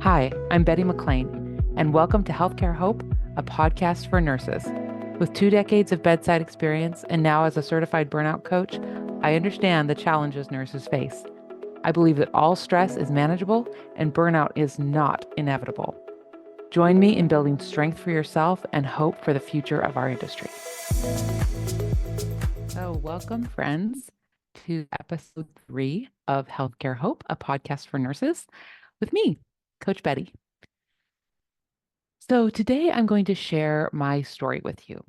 Hi, I'm Betty McLean, and welcome to Healthcare Hope, a podcast for nurses. With 2 decades of bedside experience and now as a certified burnout coach, I understand the challenges nurses face. I believe that all stress is manageable and burnout is not inevitable. Join me in building strength for yourself and hope for the future of our industry. So, welcome, friends, to episode 3 of Healthcare Hope, a podcast for nurses, with me, Coach Betty. So, today I'm going to share my story with you.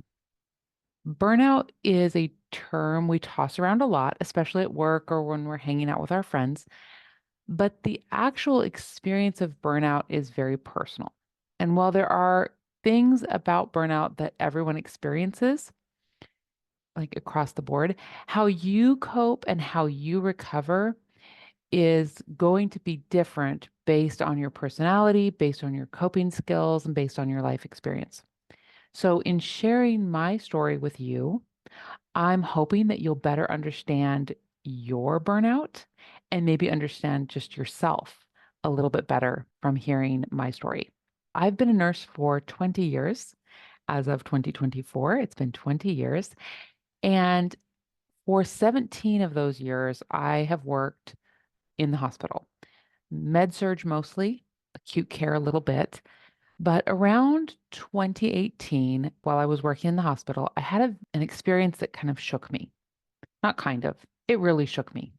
Burnout is a term we toss around a lot, especially at work or when we're hanging out with our friends. But the actual experience of burnout is very personal. And while there are things about burnout that everyone experiences, like across the board, how you cope and how you recover is going to be different based on your personality, based on your coping skills, and based on your life experience. So, in sharing my story with you, I'm hoping that you'll better understand your burnout and maybe understand just yourself a little bit better from hearing my story. I've been a nurse for 20 years. As of 2024, it's been 20 years. And for 17 of those years, I have worked in the hospital, med surg mostly, acute care a little bit. But around 2018, while I was working in the hospital, I had an experience that kind of shook me. Not kind of, it really shook me.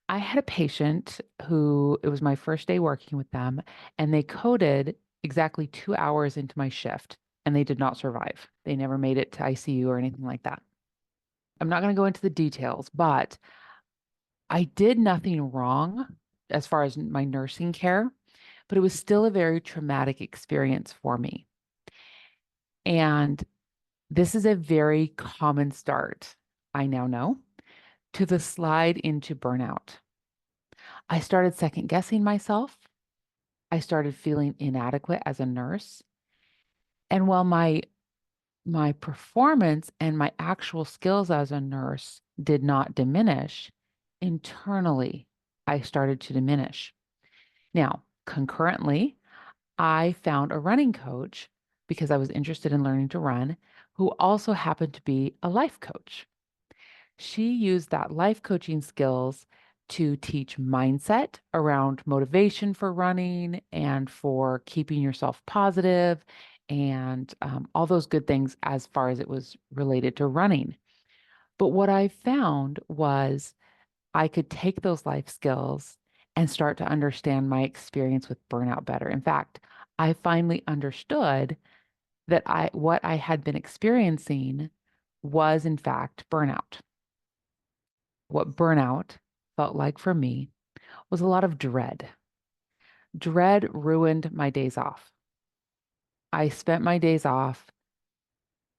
I had a patient who, it was my first day working with them, and they coded exactly 2 hours into my shift, and they did not survive. They never made it to ICU or anything like that. I'm not going to go into the details, but I did nothing wrong as far as my nursing care, but it was still a very traumatic experience for me. And this is a very common start, I now know, to the slide into burnout. I started second guessing myself. I started feeling inadequate as a nurse. And while my performance and my actual skills as a nurse did not diminish, internally, I started to diminish. Now, concurrently, I found a running coach because I was interested in learning to run, who also happened to be a life coach. She used that life coaching skills to teach mindset around motivation for running and for keeping yourself positive and all those good things as far as it was related to running. But what I found was I could take those life skills and start to understand my experience with burnout better. In fact, I finally understood that what I had been experiencing was in fact burnout. What burnout felt like for me was a lot of dread. Dread ruined my days off. I spent my days off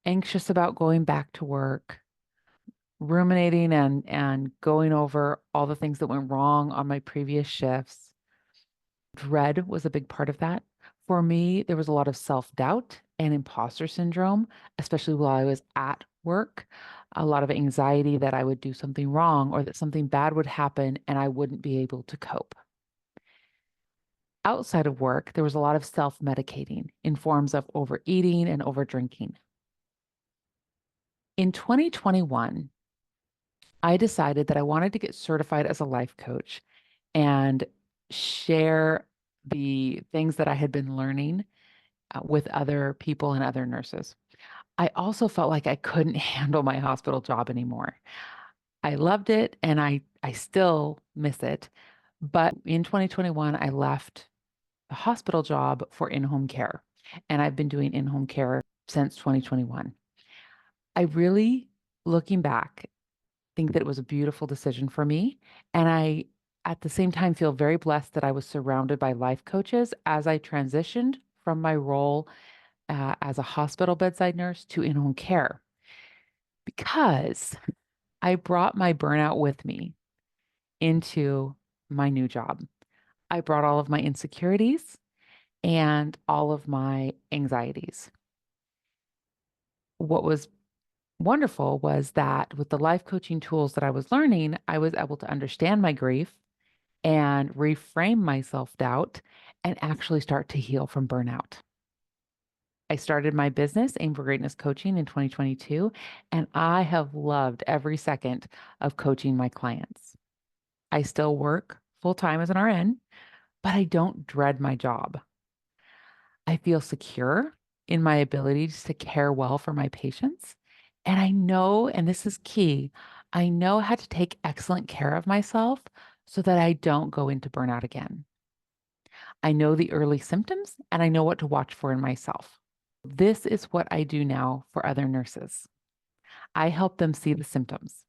anxious about going back to work, ruminating and going over all the things that went wrong on my previous shifts. Dread was a big part of that. For me, there was a lot of self-doubt and imposter syndrome, especially while I was at work. A lot of anxiety that I would do something wrong or that something bad would happen and I wouldn't be able to cope. Outside of work, there was a lot of self-medicating in forms of overeating and overdrinking. In 2021, I decided that I wanted to get certified as a life coach and share the things that I had been learning with other people and other nurses. I also felt like I couldn't handle my hospital job anymore. I loved it and I still miss it. But in 2021, I left the hospital job for in-home care. And I've been doing in-home care since 2021. I really, looking back, think that it was a beautiful decision for me. And I, at the same time, feel very blessed that I was surrounded by life coaches as I transitioned from my role as a hospital bedside nurse to in-home care, because I brought my burnout with me into my new job. I brought all of my insecurities and all of my anxieties. What was wonderful was that with the life coaching tools that I was learning, I was able to understand my grief and reframe my self doubt and actually start to heal from burnout. I started my business, Aim for Greatness Coaching, in 2022, and I have loved every second of coaching my clients. I still work full time as an RN, but I don't dread my job. I feel secure in my abilities to care well for my patients. And I know, and this is key, I know how to take excellent care of myself so that I don't go into burnout again. I know the early symptoms and I know what to watch for in myself. This is what I do now for other nurses. I help them see the symptoms.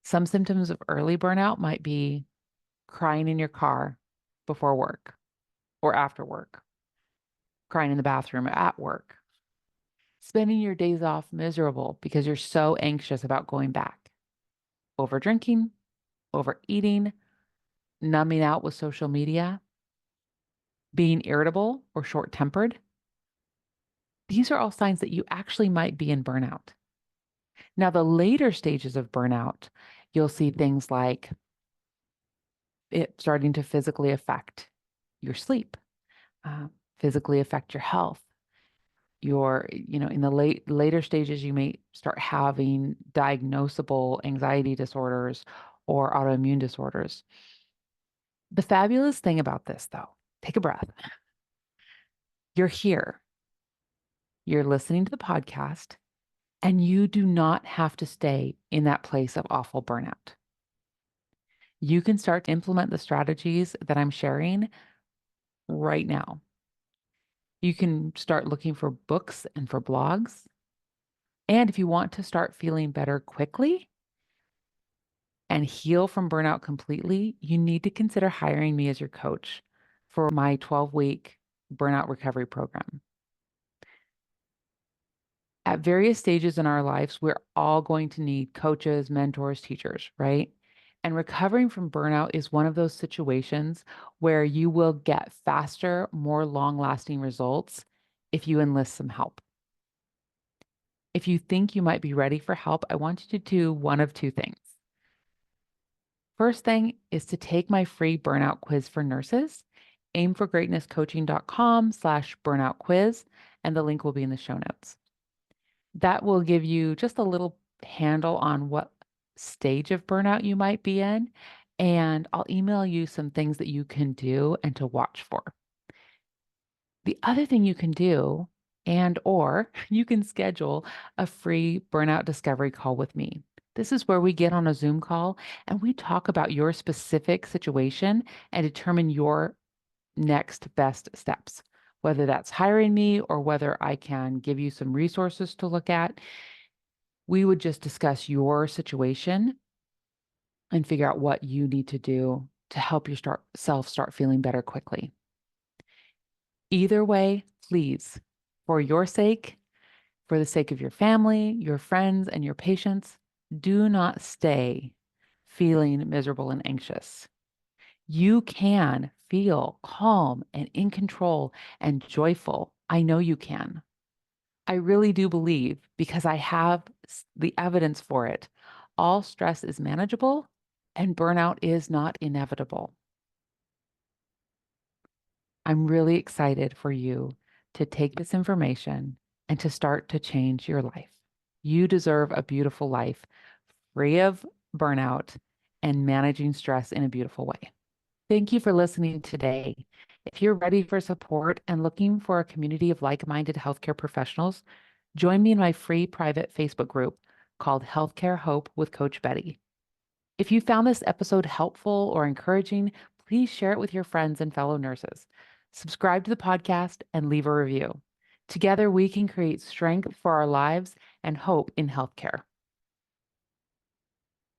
Some symptoms of early burnout might be crying in your car before work or after work, crying in the bathroom at work, spending your days off miserable because you're so anxious about going back, over drinking, overeating, numbing out with social media, being irritable or short tempered. These are all signs that you actually might be in burnout. Now, the later stages of burnout, you'll see things like it starting to physically affect your sleep, uh, physically affect your health. In the later stages, you may start having diagnosable anxiety disorders or autoimmune disorders. The fabulous thing about this, though, take a breath. You're here, you're listening to the podcast, and you do not have to stay in that place of awful burnout. You can start to implement the strategies that I'm sharing right now. You can start looking for books and for blogs. And if you want to start feeling better quickly and heal from burnout completely, you need to consider hiring me as your coach for my 12-week burnout recovery program. At various stages in our lives, we're all going to need coaches, mentors, teachers, right? And recovering from burnout is one of those situations where you will get faster, more long-lasting results if you enlist some help. If you think you might be ready for help, I want you to do one of two things. First thing is to take my free burnout quiz for nurses, aimforgreatnesscoaching.com/burnout quiz, and the link will be in the show notes. That will give you just a little handle on what stage of burnout you might be in, and I'll email you some things that you can do and to watch for. The other thing you can do, and or you can schedule a free burnout discovery call with me. This is where we get on a Zoom call and we talk about your specific situation and determine your next best steps, whether that's hiring me or whether I can give you some resources to look at. We would just discuss your situation and figure out what you need to do to help yourself start feeling better quickly. Either way, please, for your sake, for the sake of your family, your friends, and your patients, do not stay feeling miserable and anxious. You can feel calm and in control and joyful. I know you can. I really do believe, because I have the evidence for it, all stress is manageable and burnout is not inevitable. I'm really excited for you to take this information and to start to change your life. You deserve a beautiful life, free of burnout and managing stress in a beautiful way. Thank you for listening today. If you're ready for support and looking for a community of like-minded healthcare professionals, join me in my free private Facebook group called Healthcare Hope with Coach Betty. If you found this episode helpful or encouraging, please share it with your friends and fellow nurses. Subscribe to the podcast and leave a review. Together, we can create strength for our lives and hope in healthcare.